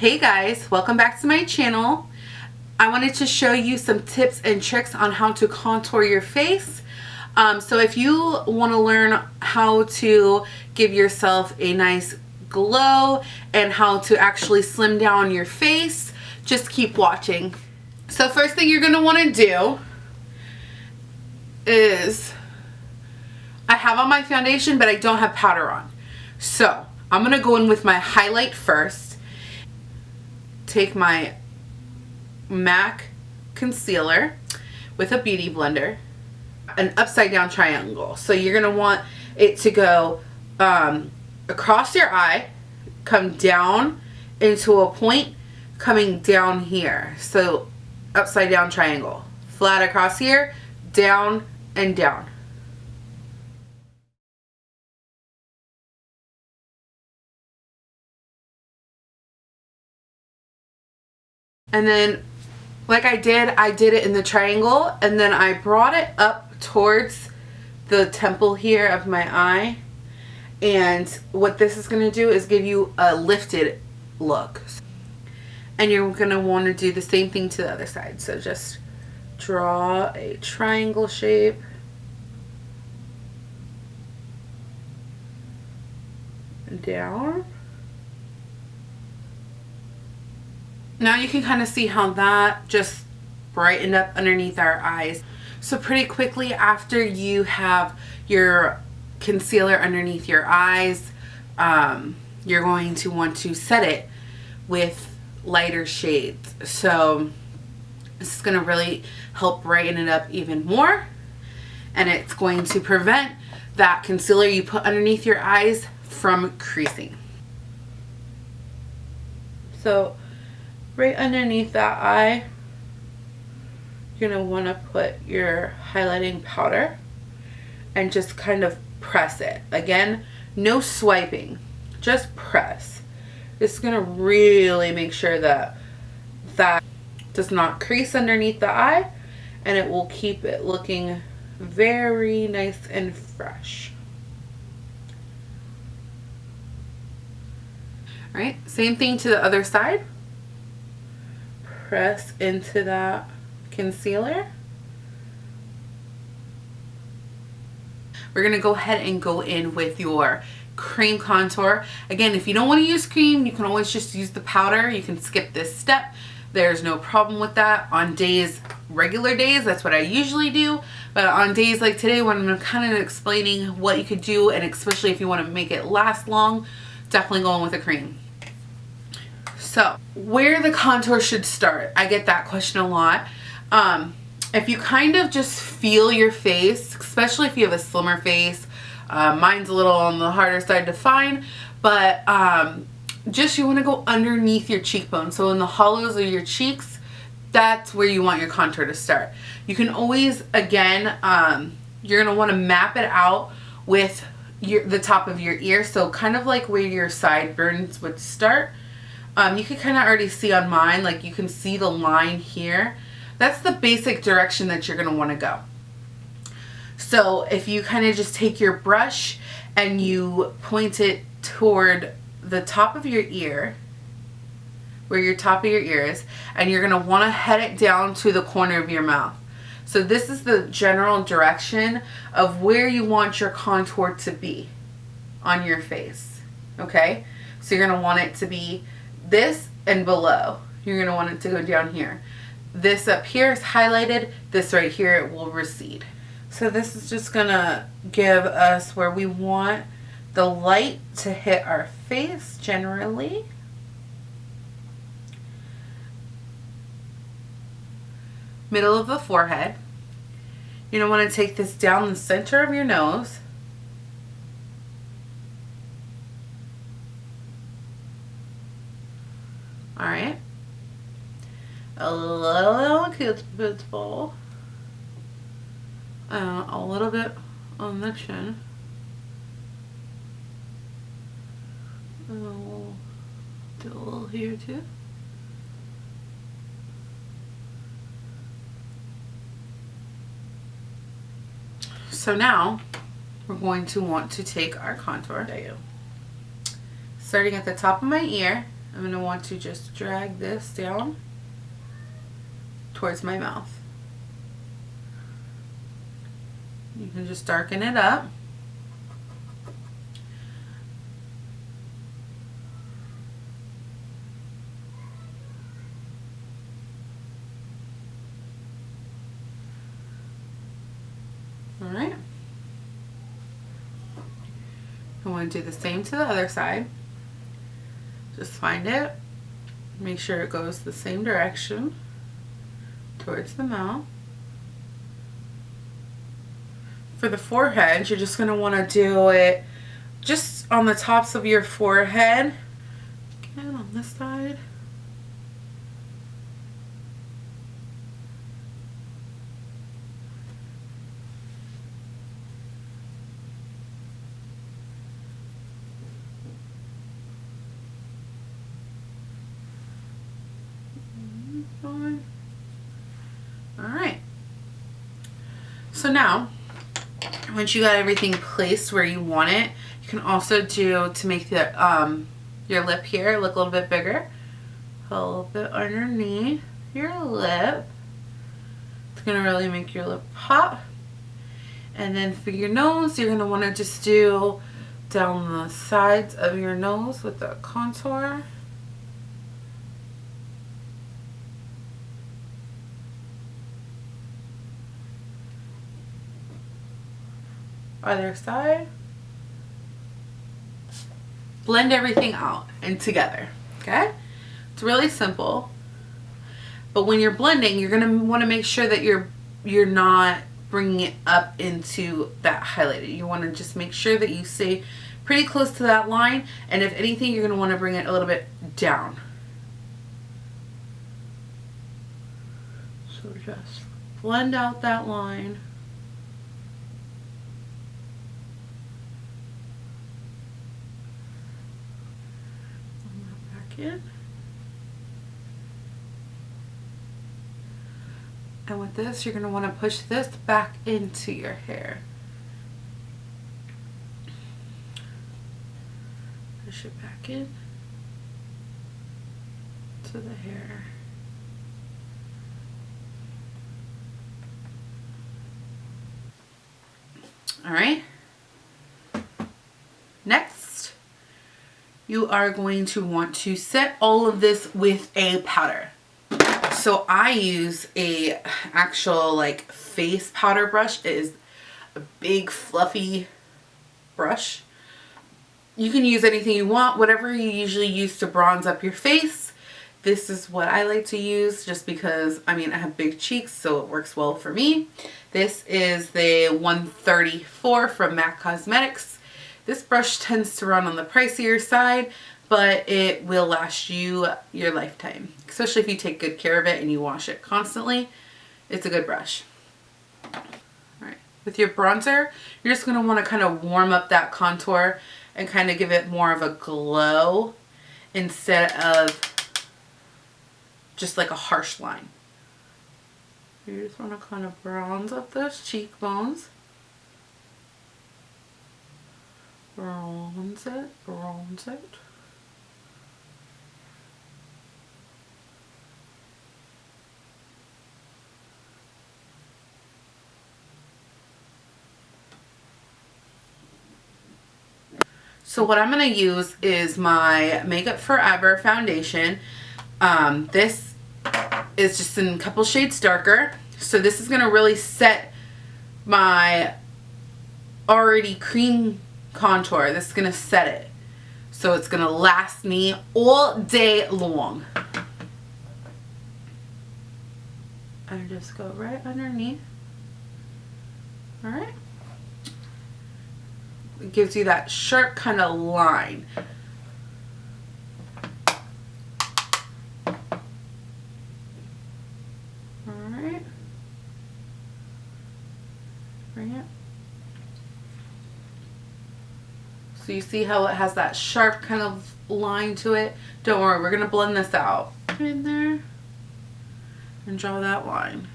Hey guys, welcome back to my channel. I wanted to show you some tips and tricks on how to contour your face. So if you want to learn how to give yourself a nice glow and how to actually slim down your face, just keep watching. So first thing you're going to want to do is, I have on my foundation but I don't have powder on. So I'm going to go in with my highlight first. Take my MAC concealer with a beauty blender, an upside down triangle. So you're going to want it to go across your eye, come down into a point, coming down here. So upside down triangle, flat across here, down and down. And then, like I did it in the triangle, and then I brought it up towards the temple here of my eye. And what this is going to do is give you a lifted look. And you're going to want to do the same thing to the other side. So just draw a triangle shape. Down. Now you can kind of see how that just brightened up underneath our eyes. So pretty quickly after you have your concealer underneath your eyes, you're going to want to set it with lighter shades. So this is going to really help brighten it up even more. And it's going to prevent that concealer you put underneath your eyes from creasing. So right underneath that eye, you're going to want to put your highlighting powder and just kind of press it. Again, no swiping, just press. This is going to really make sure that that does not crease underneath the eye, and it will keep it looking very nice and fresh. All right, same thing to the other side. Press into that concealer. We're going to go ahead and go in with your cream contour. Again, if you don't want to use cream, you can always just use the powder. You can skip this step. There's no problem with that. On days, regular days, that's what I usually do. But on days like today when I'm kind of explaining what you could do, and especially if you want to make it last long, definitely going with a cream. So where the contour should start, I get that question a lot. If you kind of just feel your face, especially if you have a slimmer face, mine's a little on the harder side to find, but just you want to go underneath your cheekbone. So in the hollows of your cheeks, that's where you want your contour to start. You can always, again, you're going to want to map it out with the top of your ear. So kind of like where your sideburns would start. You can kind of already see on mine, like you can see the line here. That's the basic direction that you're going to want to go. So if you kind of just take your brush and you point it toward the top of your ear, where your top of your ear is, and you're going to want to head it down to the corner of your mouth. So this is the general direction of where you want your contour to be on your face. Okay? So you're going to want it to be this and below. You're going to want it to go down here. This up here is highlighted. This right here, it will recede. So this is just going to give us where we want the light to hit our face generally. Middle of the forehead. You're going to want to take this down the center of your nose. All right. A little cupid's bow. A little bit on the chin. We'll do a little here too. So now we're going to want to take our contour. Starting at the top of my ear, I'm going to want to just drag this down towards my mouth. You can just darken it up. All right. I want to do the same to the other side. Just find it. Make sure it goes the same direction towards the mouth. For the forehead, you're just going to want to do it just on the tops of your forehead. Again, on this side. Alright. So now, once you got everything placed where you want it, you can also do, to make the your lip here look a little bit bigger, a little bit underneath your lip. It's going to really make your lip pop. And then for your nose, you're going to want to just do down the sides of your nose with the contour. Other side. Blend everything out and together, okay? It's really simple. But when you're blending, you're going to want to make sure that you're not bringing it up into that highlighted. You want to just make sure that you stay pretty close to that line, and if anything, you're going to want to bring it a little bit down. So just blend out that line. In. And with this, you're going to want to push this back into your hair. Push it back in to the hair. All right. Next, you are going to want to set all of this with a powder. So I use a actual like face powder brush. It is a big fluffy brush. You can use anything you want, whatever you usually use to bronze up your face. This is what I like to use just because, I mean, I have big cheeks, so it works well for me. This is the 134 from MAC Cosmetics. This brush tends to run on the pricier side, but it will last you your lifetime, especially if you take good care of it and you wash it constantly. It's a good brush. All right, with your bronzer, you're just going to want to kind of warm up that contour and kind of give it more of a glow instead of just like a harsh line. You just want to kind of bronze up those cheekbones. Bronze it, bronze it. So what I'm going to use is my Makeup Forever foundation. This is just in a couple shades darker. So this is going to really set my already cream contour. This is going to set it. So it's going to last me all day long. And just go right underneath. Alright. It gives you that sharp kind of line. Alright. Bring it. So you see how it has that sharp kind of line to it? Don't worry, we're going to blend this out. In there. And draw that line.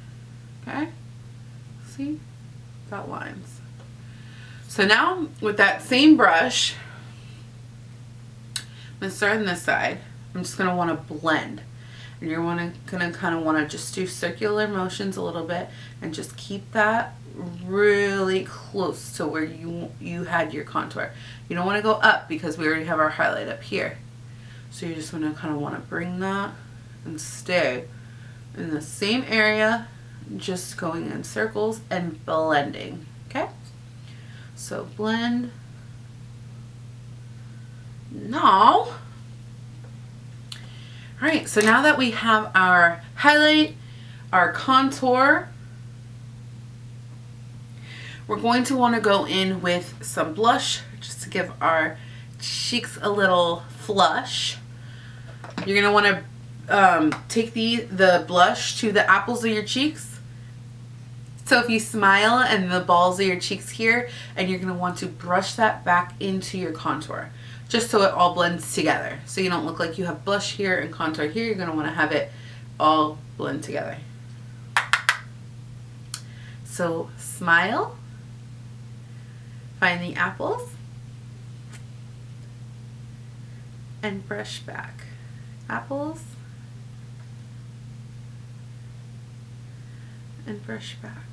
Okay? See? Got lines. So now, with that same brush, I'm going to start on this side. I'm I'm just going to want to blend. And you're going to kind of want to just do circular motions a little bit and just keep that really close to where you had your contour. You don't want to go up because we already have our highlight up here. So you just want to kind of want to bring that and stay in the same area, just going in circles and blending. Okay? So blend. Now, all right, so now that we have our highlight, our contour, we're going to want to go in with some blush just to give our cheeks a little flush. You're going to want to take the blush to the apples of your cheeks. So if you smile and the balls of your cheeks here, and you're going to want to brush that back into your contour, just so it all blends together. So you don't look like you have blush here and contour here. You're going to want to have it all blend together. So smile, find the apples, and brush back. Apples, and brush back.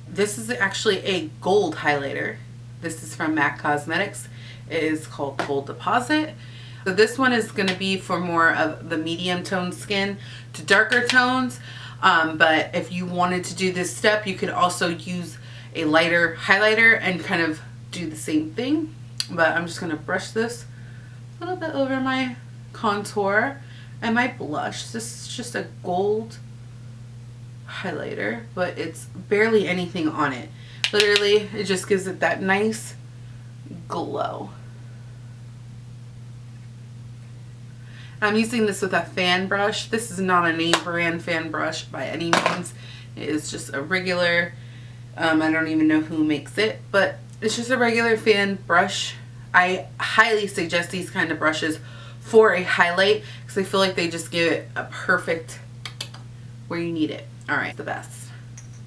This is actually a gold highlighter. This is from MAC Cosmetics. It is called Gold Deposit. So this one is going to be for more of the medium tone skin to darker tones. But if you wanted to do this step, you could also use a lighter highlighter and kind of do the same thing. But I'm just going to brush this a little bit over my contour and my blush. This is just a gold highlighter, but it's barely anything on it. Literally, it just gives it that nice glow. I'm using this with a fan brush. This is not a name brand fan brush by any means. It is just a regular, I don't even know who makes it, but it's just a regular fan brush. I highly suggest these kind of brushes for a highlight because I feel like they just give it a perfect where you need it. All right, the best.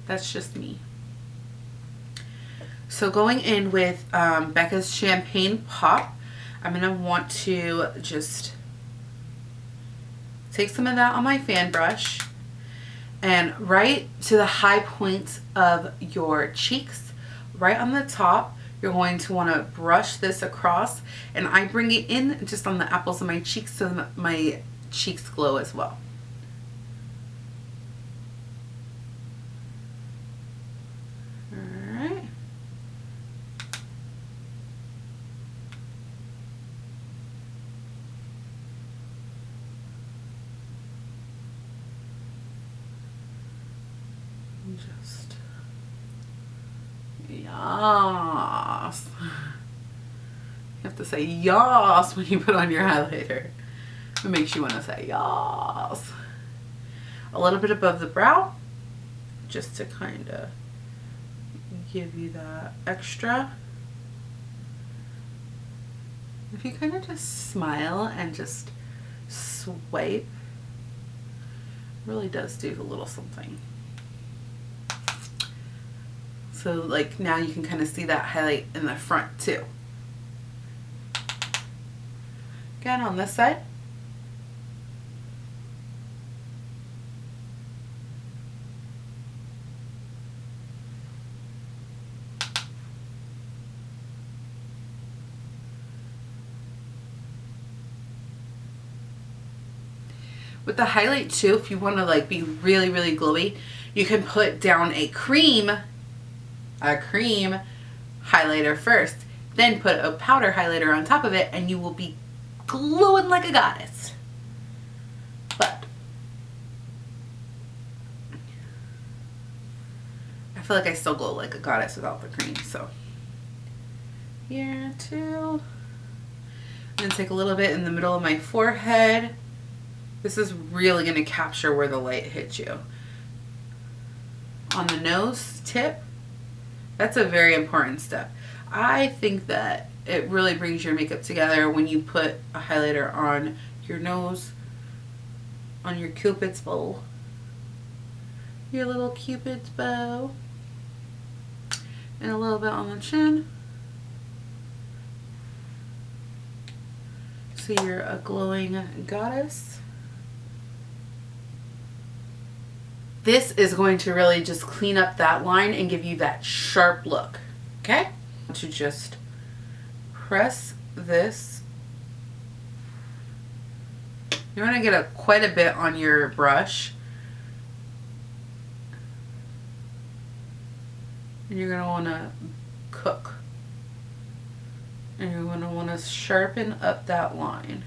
That's just me. So going in with Becca's Champagne Pop, I'm going to want to just take some of that on my fan brush and right to the high points of your cheeks, right on the top, you're going to want to brush this across, and I bring it in just on the apples of my cheeks so that my cheeks glow as well. Just yas. You have to say yas when you put on your highlighter. It makes you want to say yas. A little bit above the brow, just to kind of give you that extra. If you kind of just smile and just swipe, it really does do a little something. So like now you can kind of see that highlight in the front too. Again on this side. With the highlight too, if you want to like be really, really glowy, you can put down a cream highlighter first, then put a powder highlighter on top of it, and you will be glowing like a goddess. But I feel like I still glow like a goddess without the cream, so here too. And then take a little bit in the middle of my forehead. This is really going to capture where the light hits you. On the nose tip, that's a very important step. I think that it really brings your makeup together when you put a highlighter on your nose, on your cupid's bow, your little cupid's bow, and a little bit on the chin. So So you're a glowing goddess. This is going to really just clean up that line and give you that sharp look. Okay? To just press this. You want to get quite a bit on your brush. And you're going to want to cook. And you're going to want to sharpen up that line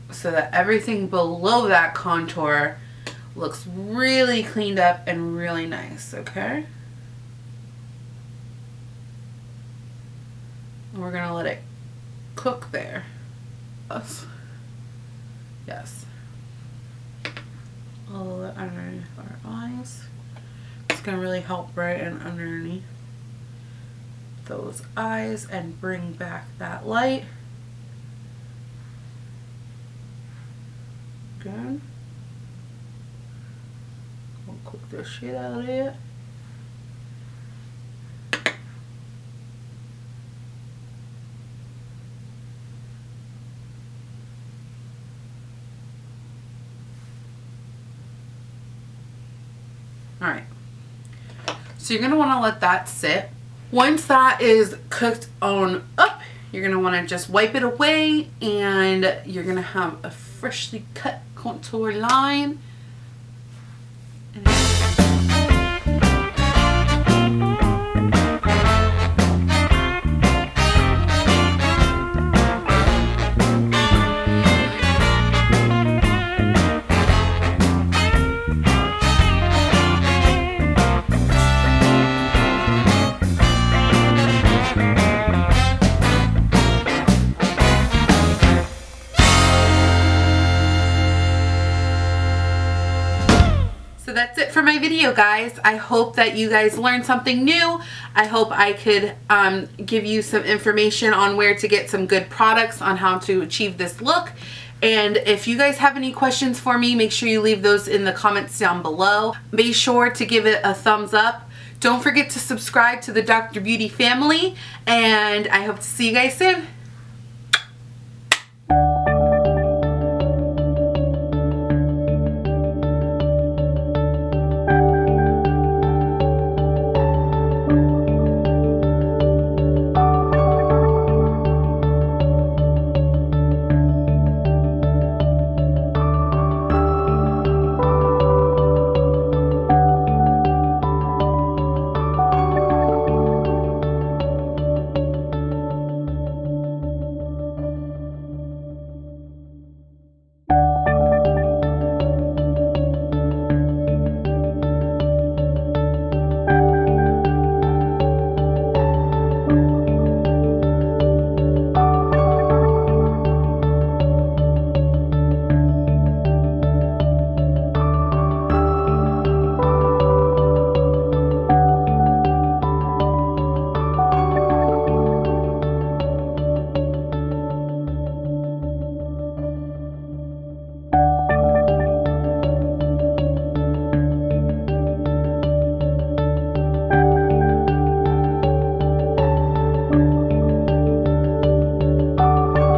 so that everything below that contour looks really cleaned up and really nice, okay? And we're going to let it cook there. Yes. All the underneath our eyes. It's going to really help brighten underneath those eyes and bring back that light. Good. We'll cook the shit out of it. All right. So you're going to want to let that sit. Once that is cooked on up, you're going to want to just wipe it away and you're going to have a freshly cut contour line. So that's it for my video, guys. I hope that you guys learned something new. I hope I could give you some information on where to get some good products on how to achieve this look. And if you guys have any questions for me, make sure you leave those in the comments down below. Be sure to give it a thumbs up. Don't forget to subscribe to the Dr. Beauty family. And I hope to see you guys soon.